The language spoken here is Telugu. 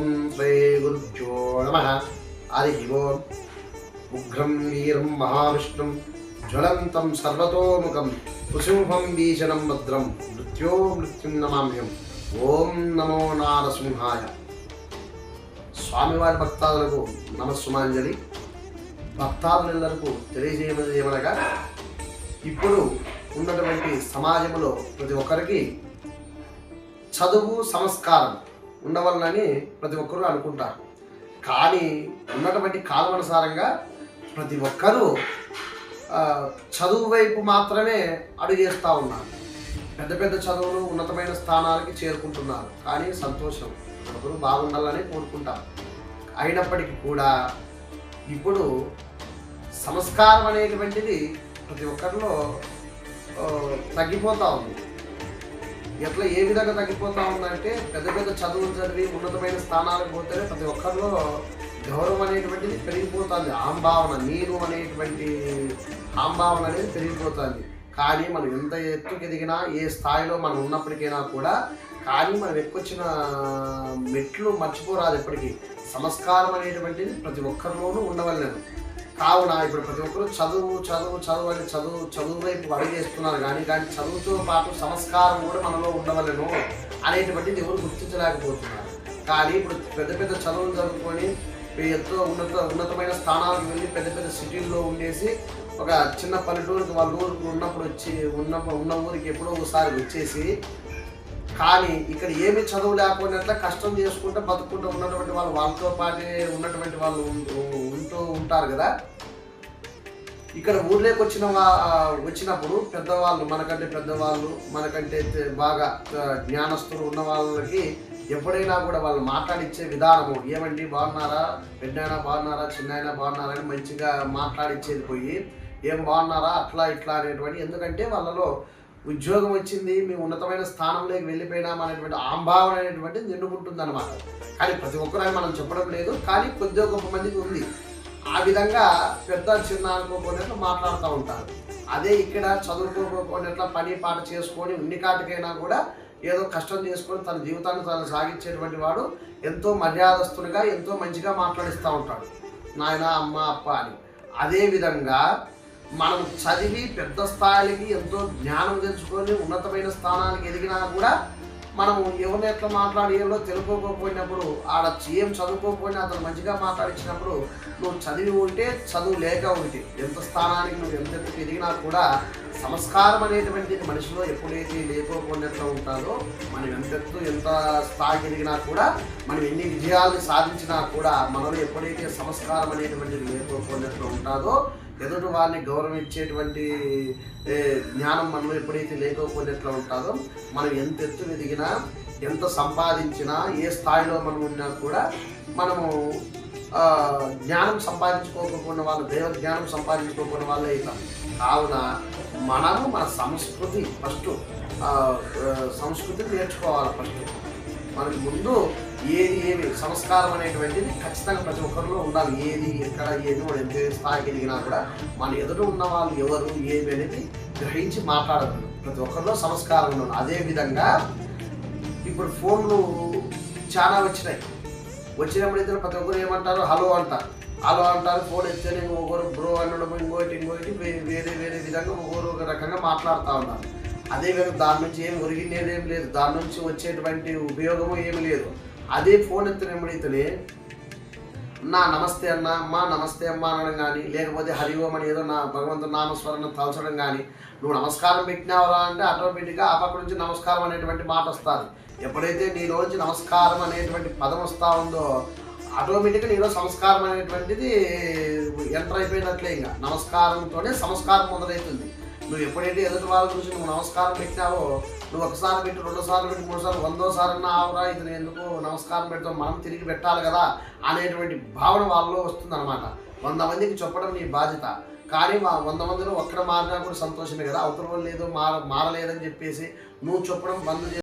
ఓం శ్రీ గురుభ్యో నమః. హరి ఓం. ఉగ్రం వీరం మహావిష్ణుం జ్వలంతం సర్వతోముఖం కుశుంభం భీషణం భద్రం మృత్యుం నమామ్యం. ఓం నమో నారసింహాయ. స్వామివారి భక్తాదులకు నమస్సుమాంజలి. భక్తాదులందరకు తెలియజేయమని ఏమనగా, ఇప్పుడు ఉన్నటువంటి సమాజంలో ప్రతి ఒక్కరికి చదువు సంస్కారం ఉండవలనని ప్రతి ఒక్కరూ అనుకుంటారు. కానీ ఉన్నటువంటి కాలానుసారంగా ప్రతి ఒక్కరూ చదువు వైపు మాత్రమే అడుగేస్తూ ఉన్నారు. పెద్ద పెద్ద చదువులు ఉన్నతమైన స్థానాలకి చేరుకుంటున్నారు. కానీ సంతోషం, ఒకరు బాగుండాలని కోరుకుంటారు. అయినప్పటికీ కూడా ఇప్పుడు సంస్కారం అనేటువంటిది ప్రతి ఒక్కరిలో తగ్గిపోతూ ఉంది. ఎట్లా ఏ విధంగా తగ్గిపోతూ ఉందంటే, పెద్ద పెద్ద చదువులు చదివి ఉన్నతమైన స్థానాలకు పోతేనే ప్రతి ఒక్కరిలో గౌరవం అనేటువంటిది పెరిగిపోతుంది. ఆంభావన, నేను అనేటువంటి ఆంభావన అనేది పెరిగిపోతుంది. కానీ మనం ఎంత ఎత్తుకు ఎదిగినా, ఏ స్థాయిలో మనం ఉన్నప్పటికైనా కూడా, కానీ మనం ఎక్కువచ్చిన మెట్లు మర్చిపోరాదు ఎప్పటికీ. సంస్కారం అనేటువంటిది ప్రతి ఒక్కరిలోనూ ఉండవలెను. కావున ఇప్పుడు ప్రతి ఒక్కరు చదువు అని చదువు వైపు అడిగేస్తున్నారు. కానీ చదువుతో పాటు సంస్కారం కూడా మనలో ఉండవలెను అనేటువంటిది ఎవరు గుర్తించలేకపోతున్నారు. కానీ ఇప్పుడు పెద్ద పెద్ద చదువులు చదువుకొని ఎంతో ఉన్నతమైన స్థానాలకు వెళ్ళి పెద్ద పెద్ద సిటీల్లో ఉండేసి ఒక చిన్న పల్లెటూరికి వాళ్ళ ఊరికి ఉన్న ఊరికి ఎప్పుడో ఒకసారి వచ్చేసి, కానీ ఇక్కడ ఏమి చదువు లేకపోయినట్ల కష్టం చేసుకుంటూ బతుకుంటూ ఉన్నటువంటి వాళ్ళు, వాళ్ళతో పాటే ఉన్నటువంటి వాళ్ళు ఉంటూ ఉంటారు కదా. ఇక్కడ ఊర్లోకి వచ్చినప్పుడు పెద్దవాళ్ళు, మనకంటే బాగా జ్ఞానస్తులు ఉన్న వాళ్ళకి ఎప్పుడైనా కూడా వాళ్ళు మాట్లాడిచ్చే విధానము, ఏమండి బాగున్నారా, పెద్దయినా బాగున్నారా, చిన్నైనా బాగున్నారా అని మంచిగా మాట్లాడిచ్చేది పోయి, ఏం బాగున్నారా అట్లా ఇట్లా అనేటువంటి, ఎందుకంటే వాళ్ళలో ఉద్యోగం వచ్చింది, మేము ఉన్నతమైన స్థానంలోకి వెళ్ళిపోయినాం అనేటువంటి ఆంభావన అనేటువంటిది నిండుకుంటుంది అనమాట. కానీ ప్రతి ఒక్కరు మనం చెప్పడం లేదు, కానీ కొద్దిగా గొప్ప మందికి ఉంది. ఆ విధంగా పెద్ద చిన్న అనుకోకునేట్లు మాట్లాడుతూ ఉంటారు. అదే ఇక్కడ చదువుకోకపోయినట్ల పని పాట చేసుకొని ఉన్నికాటికైనా కూడా ఏదో కష్టం చేసుకొని తన జీవితాన్ని తను సాగించేటువంటి వాడు ఎంతో మర్యాదస్తునిగా, ఎంతో మంచిగా మాట్లాడిస్తూ ఉంటాడు, నాయన అమ్మ అప్ప అని. అదేవిధంగా మనం చదివి పెద్ద స్థాయికి ఎంతో జ్ఞానం తెచ్చుకొని ఉన్నతమైన స్థానానికి ఎదిగినా కూడా మనం ఎవరిని ఎట్లా మాట్లాడేయాలో తెలుసుకోకపోయినప్పుడు, ఆడ ఏం చదువుకోకపోయినా అతను మంచిగా మాట్లాడించినప్పుడు, నువ్వు చదివి ఉంటే చదువు లేక ఉంటే ఎంత స్థానానికి నువ్వు ఎంత ఎదిగినా కూడా సంస్కారం అనేటువంటిది మనిషిలో ఎప్పుడైతే లేకపోయినట్లు ఉంటారో, మనం ఎంత స్థాయికి ఎదిగినా కూడా, మనం ఎన్ని విజయాలను సాధించినా కూడా మనలో ఎప్పుడైతే సంస్కారం అనేటువంటిది లేకపోయినట్లు ఉంటుందో, ఎదుటి వారిని గౌరవించేటువంటి జ్ఞానం మనలో ఎప్పుడైతే లేకపోయినట్లు ఉంటుందో, మనం ఎంత ఎత్తు ఎదిగినా, ఎంత సంపాదించినా, ఏ స్థాయిలో మనం ఉన్నా కూడా మనము జ్ఞానం సంపాదించుకోకపోయిన వాళ్ళు, దైవ జ్ఞానం సంపాదించుకోకపోయిన వాళ్ళే అవుతాం. కావున మనము మన సంస్కృతిని నేర్చుకోవాలి. ఫస్ట్ మనకి ముందు ఏమి సంస్కారం అనేటువంటిది ఖచ్చితంగా ప్రతి ఒక్కరిలో ఉండాలి. ఏది ఎక్కడ ఏది మనం ఎంత స్థాయికి ఎదిగినా కూడా మన ఎదుట ఉన్న వాళ్ళు ఎవరు ఏమి అనేది గ్రహించి మాట్లాడదు. ప్రతి ఒక్కరిలో సంస్కారం ఉండాలి. అదేవిధంగా ఇప్పుడు ఫోన్లు చాలా వచ్చినప్పుడు ఇద్దరు ప్రతి ఒక్కరు ఏమంటారు, హలో అంటారు. ఫోన్ ఎత్తేనే ఒకరు బ్రో అనడం, ఇంకోటి వేరే విధంగా ఒక రకంగా మాట్లాడుతూ ఉన్నారు. అదేవిధంగా దాని నుంచి ఏమి ఒరిగినేదేం లేదు, దాని నుంచి వచ్చేటువంటి ఉపయోగము ఏమి లేదు. అదే ఫోన్ ఎత్తినప్పుడైతేనే నా నమస్తే అన్న, మా నమస్తే అమ్మ అనడం కానీ, లేకపోతే హరి ఓం అని ఏదో నా భగవంతుని నామస్మరణ తలచడం కానీ, నువ్వు నమస్కారం పెట్టినావరా అంటే ఆటోమేటిక్గా ఆ పక్క నుంచి నమస్కారం అనేటువంటి మాట వస్తుంది. ఎప్పుడైతే నీలోంచి నమస్కారం అనేటువంటి పదం వస్తూ ఉందో, ఆటోమేటిక్గా నీలో సంస్కారం అనేటువంటిది ఎంటర్ అయిపోయినట్లే. ఇంకా నమస్కారంతోనే సంస్కారం మొదలవుతుంది. నువ్వు ఎప్పుడైతే ఎదుటి వాళ్ళ గురించి నువ్వు నమస్కారం పెట్టినావో, నువ్వు ఒకసారి పెట్టి, 2 సార్లు పెట్టి, 3 సార్లు, 100వ సారన్నా ఆవురా ఇతను ఎందుకు నమస్కారం పెడతాం, మనం తిరిగి పెట్టాలి కదా అనేటువంటి భావన వాళ్ళలో వస్తుందన్నమాట. 100 మందికి చెప్పడం నీ బాధ్యత. కానీ 100 మందిలో ఒక్కడ మారినా కూడా సంతోషమే కదా. అవతల వాళ్ళు ఏదో మారలేదని చెప్పేసి నువ్వు చెప్పడం బంద్